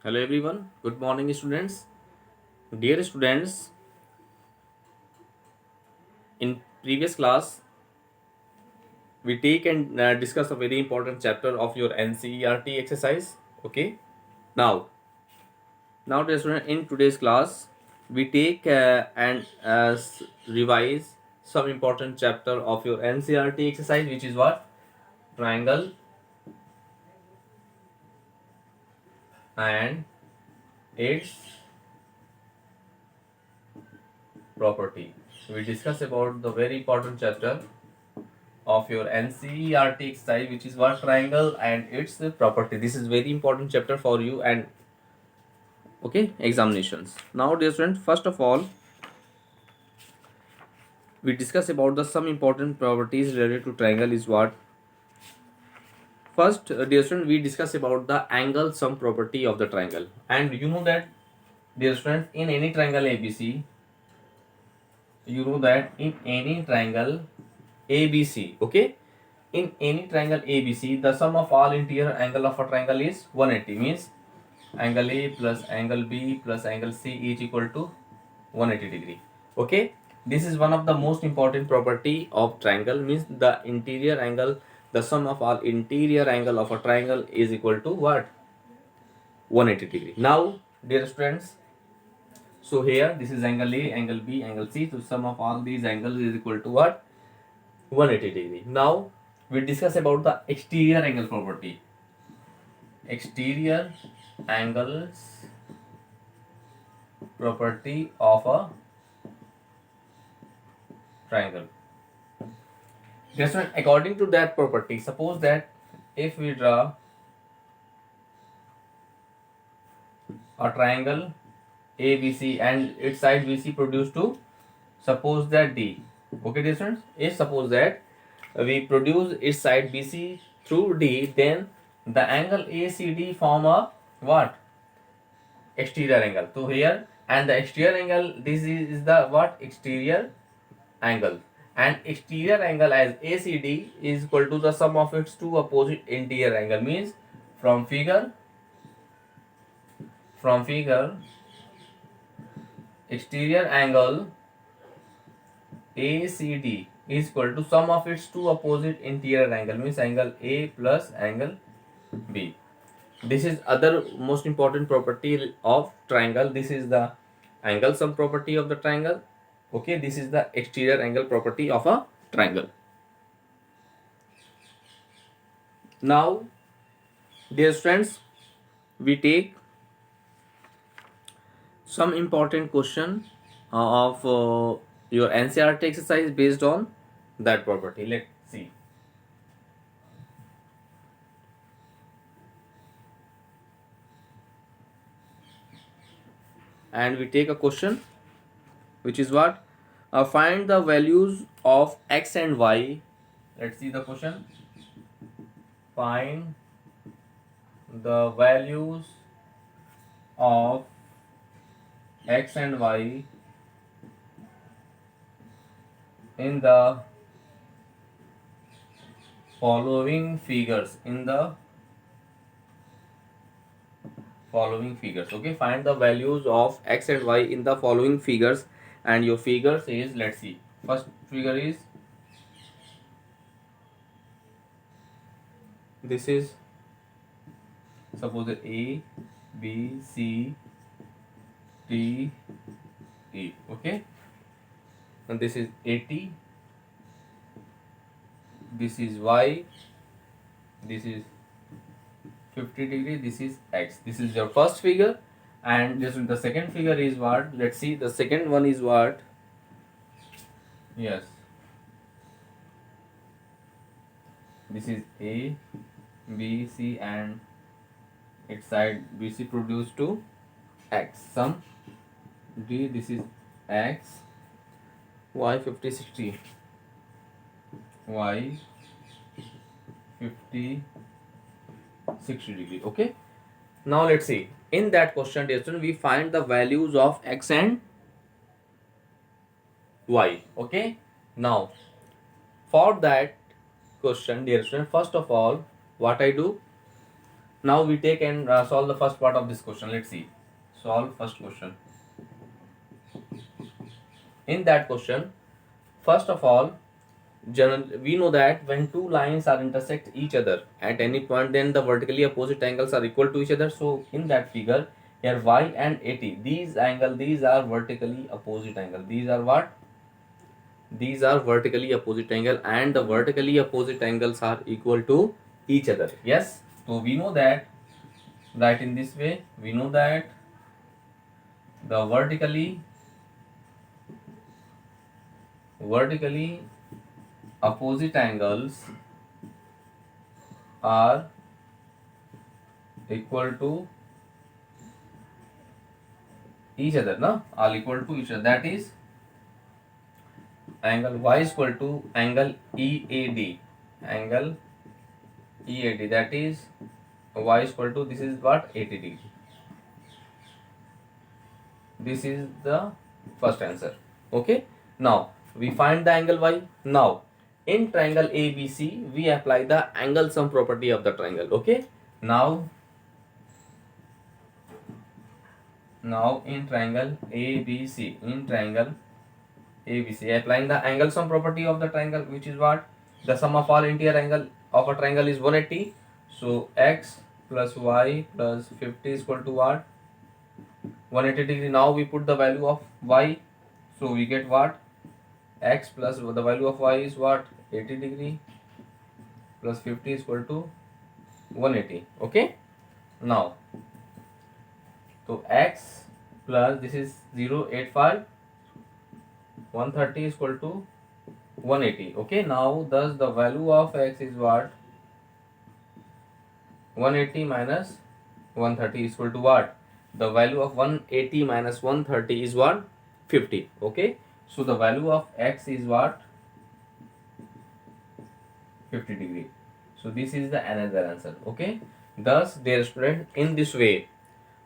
Hello everyone. Good morning students. Dear students, in previous class we take and discuss a very important chapter of your NCERT exercise. Okay. Now, dear student, in today's class we take and revise some important chapter of your NCERT exercise, which is what? Triangle and its property. We discuss about the very important chapter of your NCERT exercise, which is what? Triangle and its property. This is very important chapter for you and okay examinations. Now, dear students, first of all, we discuss about the some important properties related to triangle is what? First, dear student, we discuss about the angle sum property of the triangle, and you know that, dear students, in any triangle ABC, you know that in any triangle ABC, okay, in any triangle ABC, the sum of all interior angle of a triangle is 180. Means angle A plus angle B plus angle C is equal to 180 degree. Okay, this is one of the most important property of triangle. Means the interior angle, the sum of all interior angle of a triangle is equal to what? 180 degree. Now, dear students, so here this is angle A, angle B, angle C. So sum of all these angles is equal to what? 180 degree. Now we discuss about the exterior angle property. Exterior angles property of a triangle. Just according to that property, suppose that if we draw a triangle ABC and its side BC produced to, suppose that D. Okay, dear students, if suppose that we produce its side BC through D, then the angle ACD form a what? Exterior angle. So here, and the exterior angle, this is the what? Exterior angle, and exterior angle as ACD is equal to the sum of its two opposite interior angle. Means from figure exterior angle ACD is equal to sum of its two opposite interior angle. Means angle A plus angle B. This is other most important property of triangle. This is the angle sum property of the triangle. Okay, this is the exterior angle property of a triangle. Now, dear friends, we take some important question of your NCERT exercise based on that property. Let's see. And we take a question which is what? Find the values of x and y. Let's see the question. Find the values of x and y in the following figures. Okay, find the values of x and y in the following figures, and your figures is, let's see, first figure is, this is suppose A, B, C, D, E. Okay, and this is 80, this is y, this is 50 degree, this is x. This is your first figure, and this the second figure is what? Let's see, the second one is what? Yes, this is A, B, C, and its side BC produced to x. Sum D, this is x, y 50 60, y 50 60 degree. Okay, now let's see, in that question, dear student, we find the values of x and y. Okay, now for that question, dear student, first of all, what I do, Now we take and solve the first part of this question. Let's see. Solve first question. In that question, first of all, we know that when two lines are intersect each other at any point, then the vertically opposite angles are equal to each other. So in that figure here, y and 80, these are vertically opposite angle. These are what? These are vertically opposite angle, and the vertically opposite angles are equal to each other. Yes. So we know that in this way, we know that the vertically opposite angles are equal to each other, no? Are equal to each other. That is, angle y is equal to angle EAD. Angle EAD, that is y is equal to, this is what, 80 degree. This is the first answer. Okay. Now we find the angle y. Now in triangle ABC, we apply the angle sum property of the triangle. Okay. Now in triangle ABC, applying the angle sum property of the triangle, which is what? The sum of all interior angle of a triangle is 180. So x plus y plus 50 is equal to what? 180 degree. Now we put the value of y. So we get what? X plus the value of y is what? 80 degree plus 50 is equal to 180. Okay. Now, so x plus, this is 0.85, 130 is equal to 180. Okay. Now thus the value of x is what? 180 minus 130 is equal to what? The value of 180 minus 130 is what? 50. Okay. So the value of x is what? 50 degree. So this is the another answer. Okay. Thus, dear student, in this way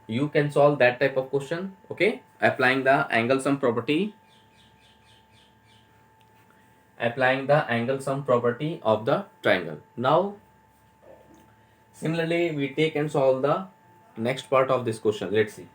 you can solve that type of question. Okay. Applying the angle sum property of the triangle. Now similarly, we take and solve the next part of this question. Let's see.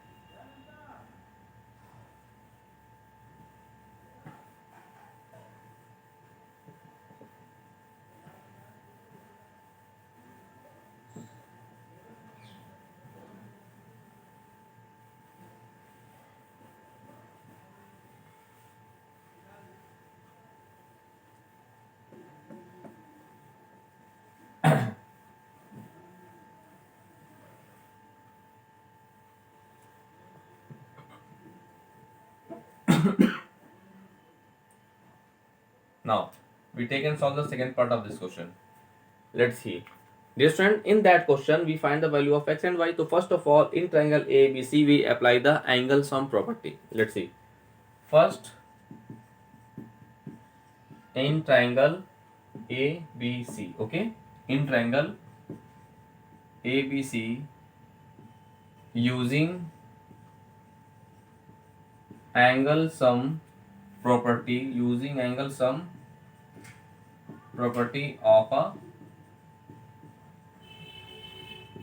Now we take and solve the second part of this question. Let's see. Dear student, in that question we find the value of x and y. So first of all, in triangle ABC we apply the angle sum property. Let's see. First, in triangle ABC, okay, in triangle ABC, using angle sum property, of a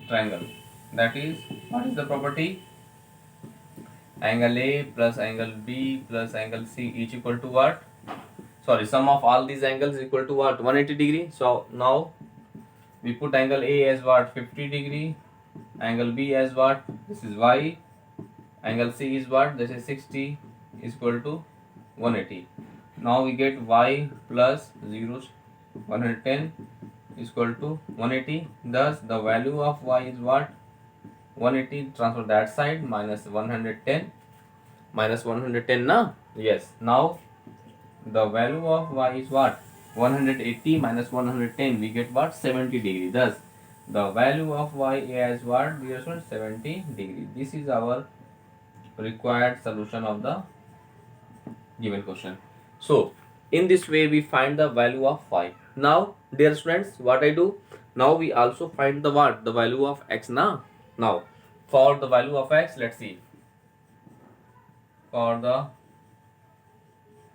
triangle. That is, what is the property? Angle A plus angle B plus angle C each equal to what? Sorry, sum of all these angles is equal to what? 180 degree. So now we put angle A as what? 50 degree. Angle B as what? This is y. Angle C is what? This is 60, is equal to 180. Now we get y plus 110 is equal to 180. Thus the value of y is what? 180, transfer that side, minus 110. Minus 110 na? Yes. Now the value of y is what? 180 minus 110, we get what? 70 degree. Thus the value of y is what? Dear students, 70 degree. This is our required solution of the given question. So in this way we find the value of y. Now dear students, what I do? Now we also find the what? The value of x now. Now for the value of x, let's see. For the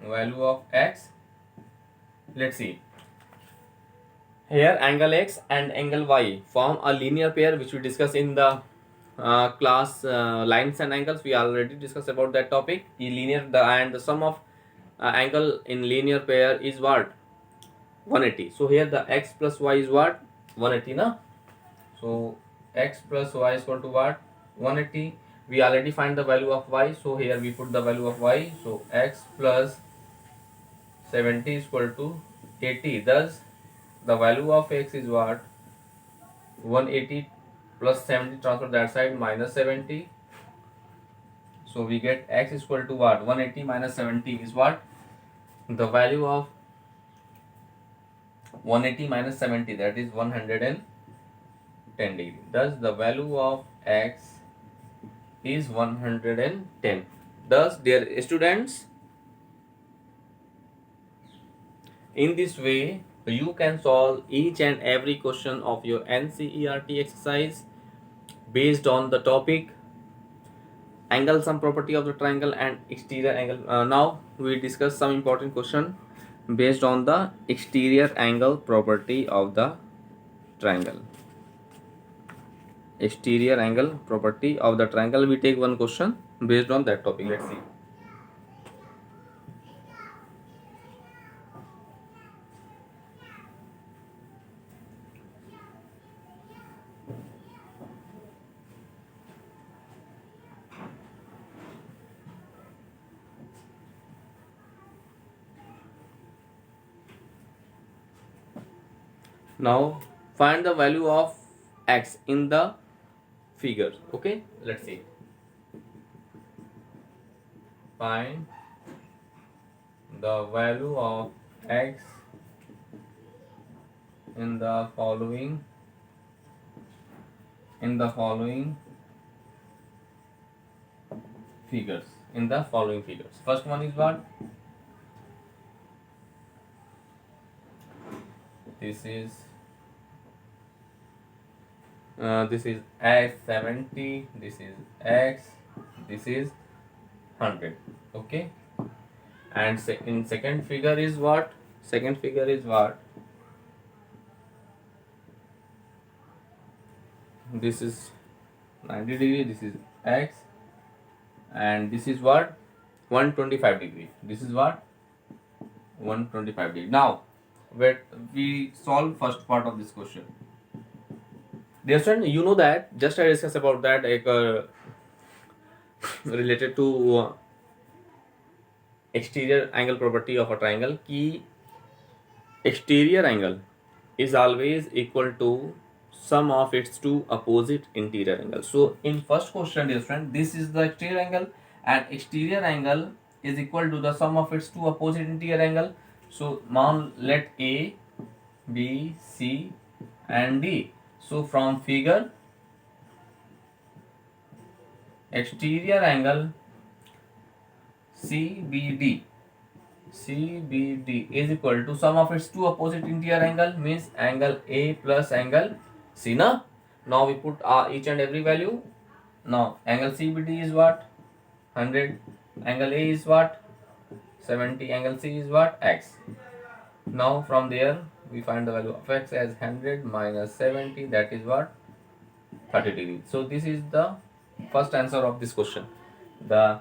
value of x, let's see. Here angle x and angle y form a linear pair, which we discussed in the class lines and angles. We already discussed about that topic. And the sum of angle in linear pair is what? 180. So here the x plus y is what? 180 na. So x plus y is equal to what? 180. We already find the value of y, so here we put the value of y. So x plus 70 is equal to 80. Thus the value of x is what? 180 plus 70, transfer that side, minus 70. So we get x is equal to what? 180 minus 70 is what? The value of 180 minus 70, that is 110 degree. Thus the value of x is 110. Thus, dear students, in this way you can solve each and every question of your NCERT exercise based on the topic angle sum property of the triangle and exterior angle. Now we discuss some important question based on the exterior angle property of the triangle. Exterior angle property of the triangle. We take one question based on that topic. Let's see. Now find the value of x in the figure. Okay, let's see. Find the value of x in the following figures. First one is what? This is x 70, this is x, this is 100. Okay, and in second figure is what? This is 90 degree, this is x, and this is what? 125 degree. This is what? 125 degree. Now we solve first part of this question. Dear student, you know that just I discussed about that related to exterior angle property of a triangle. Key exterior angle is always equal to sum of its two opposite interior angles. So in first question, dear friend, this is the exterior angle, and exterior angle is equal to the sum of its two opposite interior angle. So now let A, B, C and D. So from figure, exterior angle CBD is equal to sum of its two opposite interior angle, means angle A plus angle C. Now we put each and every value. Now angle CBD is what? 100. Angle A is what? 70. Angle C is what? X. Now from there we find the value of x as 100 minus 70, that is what? 30 degrees. So this is the first answer of this question. The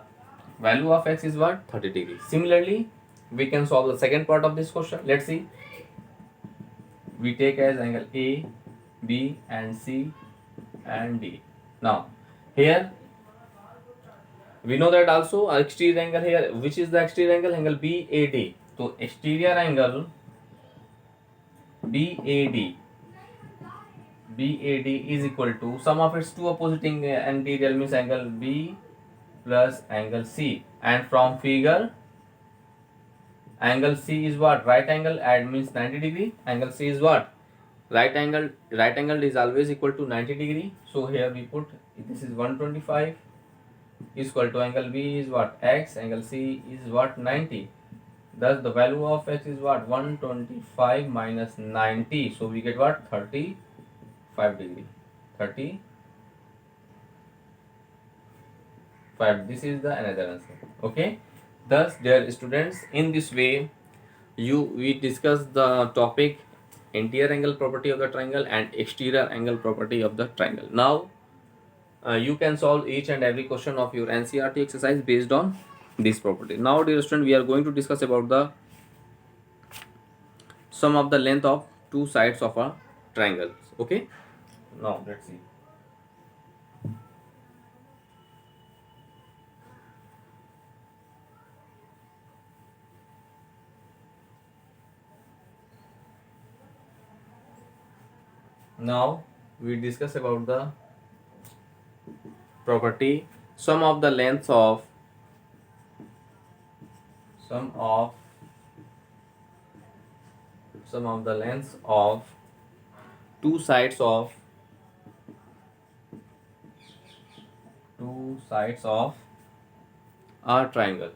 value of x is what? 30 degrees. Similarly, we can solve the second part of this question. Let's see. We take as angle A, B and C and D. Now here we know that also exterior angle here. Which is the exterior angle? Angle BAD. So exterior angle BAD is equal to sum of its two opposing interior, means angle B plus angle C, and from figure angle C is what? Right angle, and means 90 degree. Angle C is what? Right angle is always equal to 90 degree. So here we put this is 125 is equal to angle B is what? X. Angle C is what? 90. Thus the value of x is what? 125 minus 90. So we get what? 35 degree. 35. This is the another answer. Okay. Thus, dear students, in this way we discuss the topic interior angle property of the triangle and exterior angle property of the triangle. Now you can solve each and every question of your NCERT exercise based on this property. Now dear student, we are going to discuss about the sum of the length of two sides of a triangle. Okay, now let's see. Now we discuss about the property sum of the lengths of sum of the lengths of two sides of a triangle.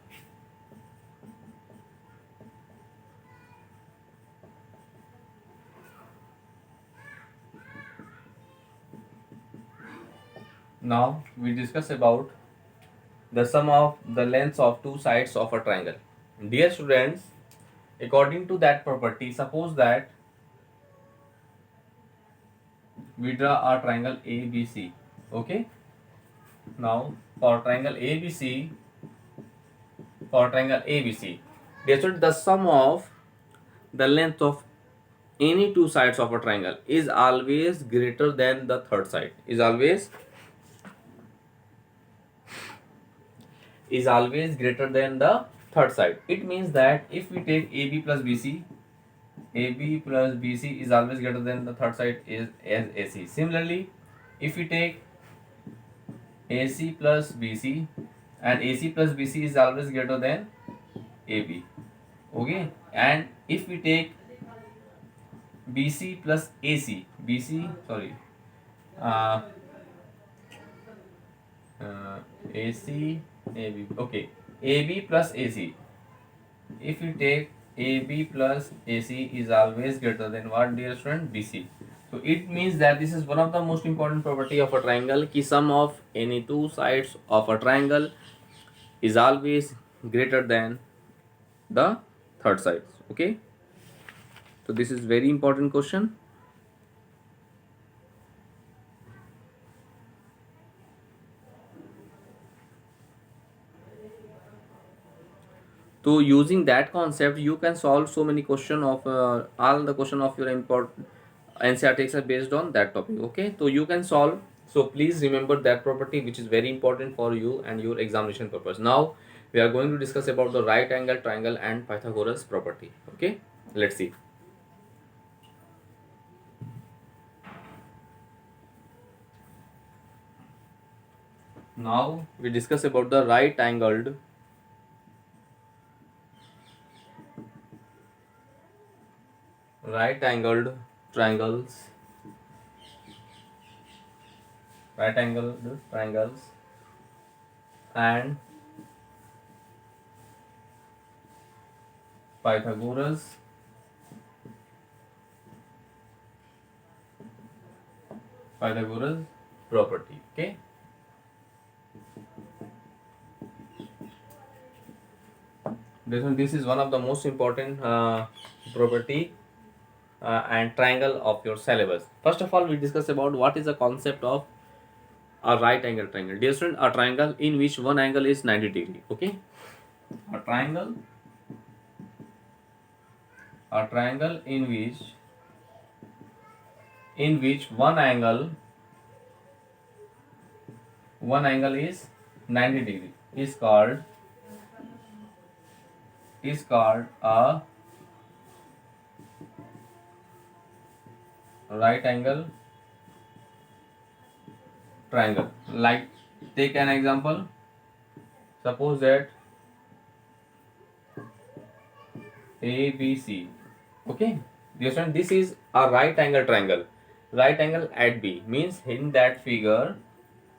Now we discuss about the sum of the lengths of two sides of a triangle. Dear students, according to that property, suppose that we draw a triangle ABC. Okay. Now for triangle ABC, dear students, the sum of the length of any two sides of a triangle is always greater than the third side. Is always greater than the third side. It means that if we take AB plus BC is always greater than the third side is as AC. Similarly, if we take AC plus BC, and AC plus BC is always greater than AB. Okay, and if we take BC plus AC, uh, AC AB. Okay, AB plus AC. If you take AB plus AC is always greater than what, dear student? BC. So it means that this is one of the most important property of a triangle, ki sum of any two sides of a triangle is always greater than the third side. Okay, so this is very important question. So using that concept, you can solve so many question of all the question of your important NCERT exercise based on that topic. Okay, so you can solve. So please remember that property, which is very important for you and your examination purpose. Now we are going to discuss about the right angle triangle and Pythagoras property. Okay, let's see. Now we discuss about the right angled triangles, and Pythagoras property. Okay, this is one of the most important property and triangle of your syllabus. First of all, we discuss about what is the concept of a right angle triangle. Dear student, a triangle in which one angle is 90 degree. Okay, a triangle in which one angle is 90 degree is called a right angle triangle. Like, take an example. Suppose that ABC. Okay, this is a right angle triangle. Right angle at B means in that figure,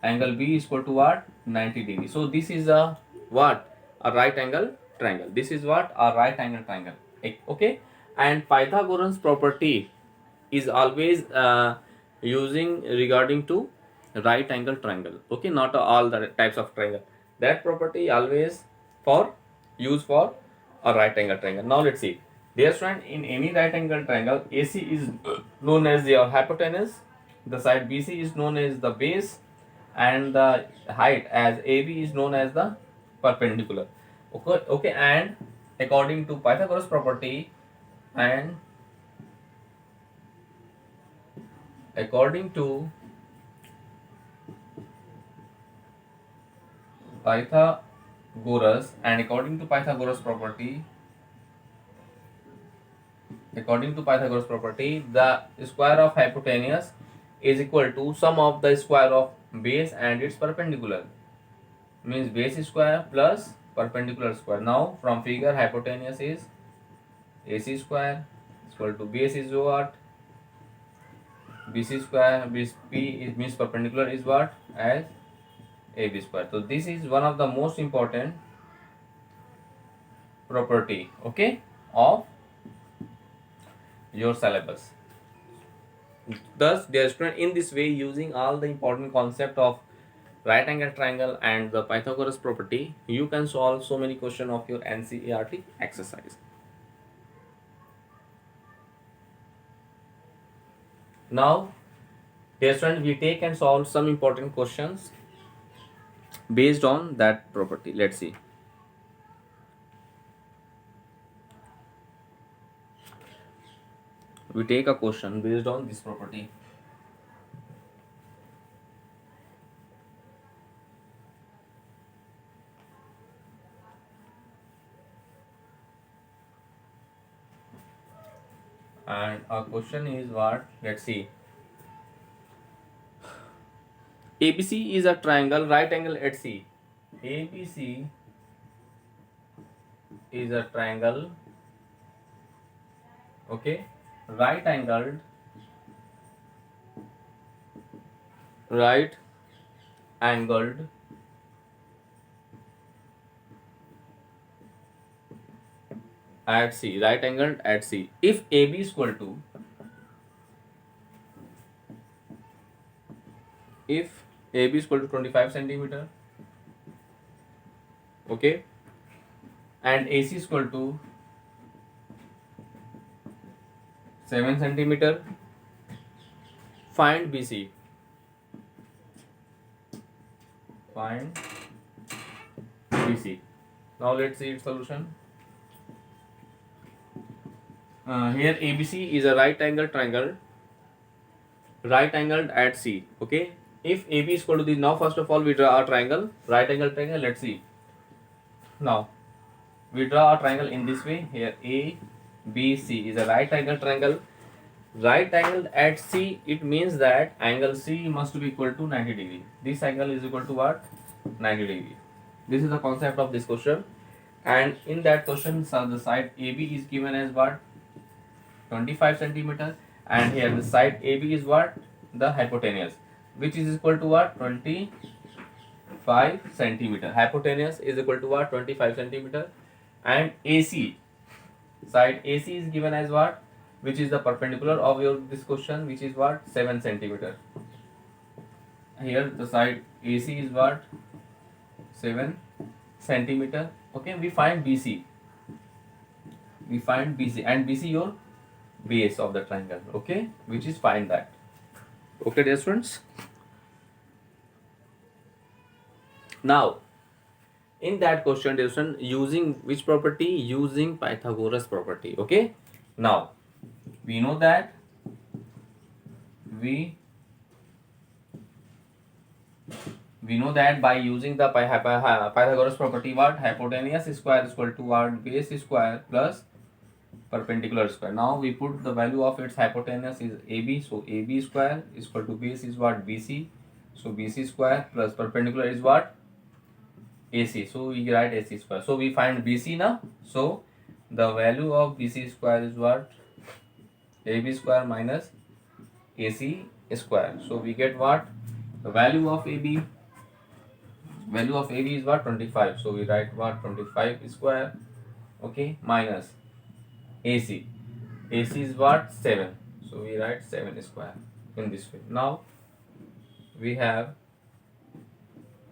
angle B is equal to what? 90 degree. So this is a what? A right angle triangle. This is what? A right angle triangle. Okay, and Pythagoras property is always using regarding to right angle triangle. Okay, not all the types of triangle. That property always for use for a right angle triangle. Now let's see. Dear student, in any right angle triangle, AC is known as the hypotenuse, the side BC is known as the base, and the height as AB is known as the perpendicular. Okay, and according to Pythagoras property, and according to Pythagoras and according to Pythagoras property, the square of hypotenuse is equal to sum of the square of base and its perpendicular. Means base square plus perpendicular square. Now from figure, hypotenuse is AC square is equal to base is what? BC square. Base P is means perpendicular is what? As AB square. So this is one of the most important property, okay, of your syllabus. Thus, dear student, in this way, using all the important concept of right angle triangle and the Pythagoras property, you can solve so many questions of your NCERT exercise. Now, dear student, we take and solve some important questions based on that property. Let's see. We take a question based on this property. And our question is what? Let's see. ABC is a triangle right angle at C. ABC is a triangle, okay, right angled at C, right angled at C. If AB is equal to, if AB is equal to 25 centimeter, okay, and AC is equal to 7 centimeter, find BC. Find BC. Now let's see its solution. Here ABC is a right angle triangle, right angled at C. Okay. If AB is equal to this, now first of all we draw a triangle, right angle triangle. Let's see. Now we draw a triangle in this way. Here ABC is a right angle triangle, right angled at C. It means that angle C must be equal to 90 degree. This angle is equal to what? 90 degree. This is the concept of this question. And in that question, so the side AB is given as what? 25 centimeter, and here the side AB is what? The hypotenuse, which is equal to what? 25 centimeter. Hypotenuse is equal to what? 25 centimeter. And AC, side AC is given as what? Which is the perpendicular of your this question, which is what? 7 centimeter. Here the side AC is what? 7 centimeter. Okay, we find BC. We find BC, and BC your base of the triangle, okay, which is find that. Okay, dear students. Now in that question, dear student, using which property? Using Pythagoras property. Okay, now we know that by using the Pythagoras property, what? Hypotenuse square is equal to what? Base square plus perpendicular square. Now we put the value of its hypotenuse is AB, so AB square is equal to base is what? BC, so BC square plus perpendicular is what? AC, so we write AC square. So we find BC now, so the value of BC square is what? AB square minus AC square. So we get what? The value of AB is what? 25, so we write what? 25 square, okay, minus AC is what? 7, so we write 7 square in this way. Now we have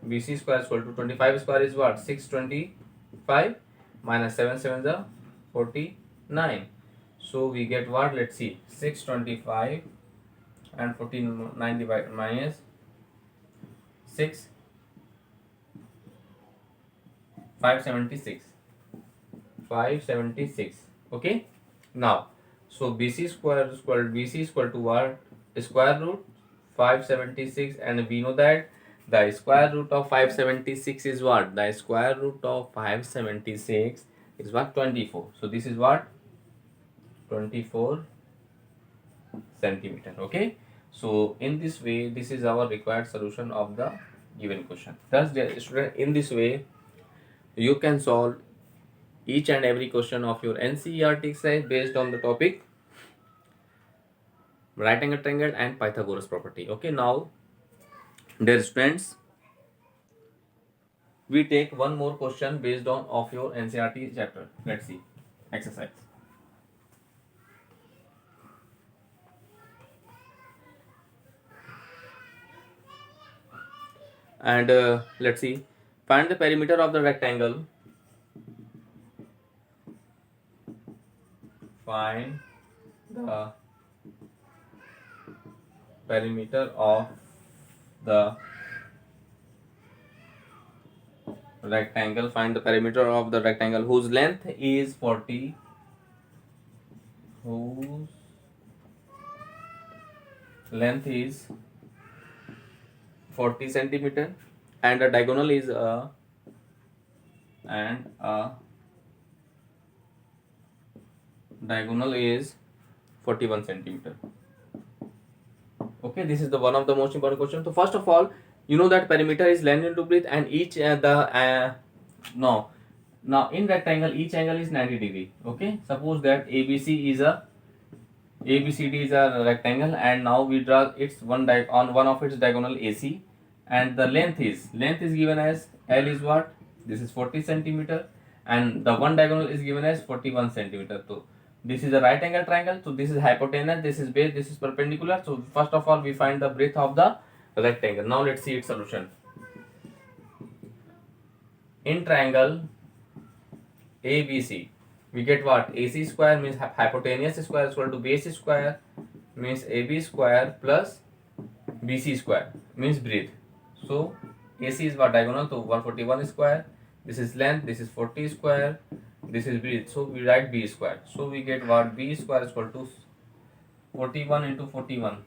BC square is equal to 25 square is what? 625 minus 7 7 is 40 9. So we get what? Let's see. 625 and 14 divided minus 6, 576. 576. Okay. Now, so BC square is equal BC is equal to what? Square root 576, and we know that the square root of 576 is what? The square root of 576 is what? 24. So this is what? 24 centimeter. Okay. So in this way, this is our required solution of the given question. Thus, dear student, in this way you can solve each and every question of your NCERT exercise based on the topic right angle triangle and Pythagoras property. Okay, now dear students, we take one more question based on of your NCERT chapter. Let's see exercise. And let's see, find the perimeter of the rectangle. Find the perimeter of the rectangle. Find the perimeter of the rectangle whose length is 40, whose length is 40 centimeter, and a diagonal is diagonal is 41 centimeter. Okay, this is the one of the most important question. So first of all, you know that perimeter is length into breadth, and each now in rectangle each angle is 90 degree. Okay, suppose that ABCD is a rectangle, and now we draw its on one of its diagonal AC, and the length is given as L is what? This is 40 centimeter, and the one diagonal is given as 41 centimeter. So this is a right angle triangle. So this is hypotenuse, this is base, this is perpendicular. So first of all we find the breadth of the rectangle. Now let's see its solution. In triangle ABC, we get what? AC square means hypotenuse square is equal to base square means AB square plus BC square means breadth. So AC is what? Diagonal, so 141 square. This is length, this is 40 square, this is breadth. So we write B square. So we get what? B square is equal to 41 into 41.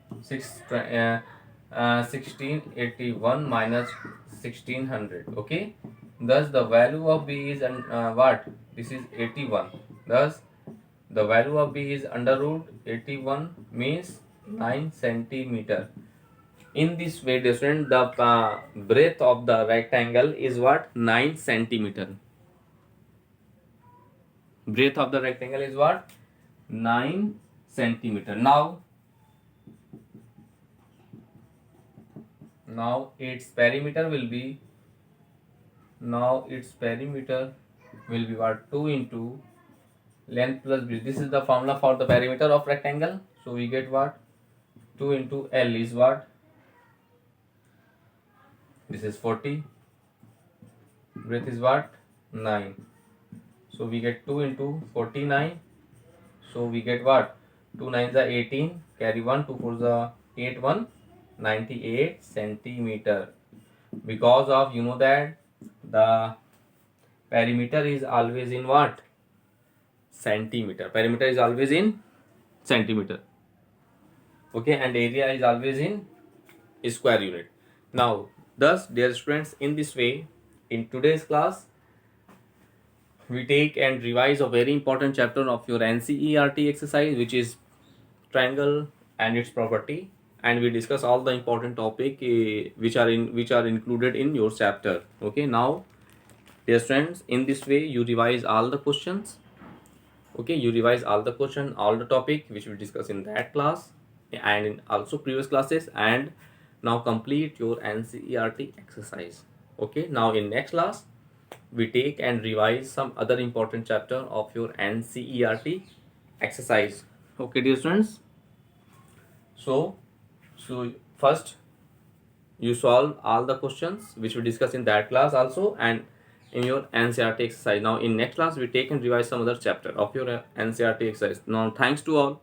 1681 minus 1600. Okay, thus the value of B is what? This is 81. Thus the value of B is under root 81 means 9 centimeter. In this way, different the breadth of the rectangle is what? 9 centimeter. Breadth of the rectangle is what? 9 centimeter. Now its perimeter will be what? 2 into length plus breadth. This is the formula for the perimeter of rectangle. So we get what? 2 into L is what? This is 40. Breadth is what? 9. So we get 2 into 49. So we get what? 2 9s are 18. Carry 1. 2 4s are 8 1. 98 centimeter. Because of, you know that the perimeter is always in what? Centimeter. Perimeter is always in centimeter. Okay, and area is always in square unit. Now, thus, dear students, in this way, in today's class, we take and revise a very important chapter of your NCERT exercise, which is triangle and its property, and we discuss all the important topic which are included in your chapter. Okay, now, dear students, in this way you revise all the questions. Okay, you revise all the question, all the topic which we discuss in that class and in also previous classes, and now complete your NCERT exercise. Okay, now in next class we take and revise some other important chapter of your NCERT exercise. Okay, dear students, so first you solve all the questions which we discuss in that class also, and in your NCERT exercise. Now in next class we take and revise some other chapter of your NCERT exercise. Now thanks to all.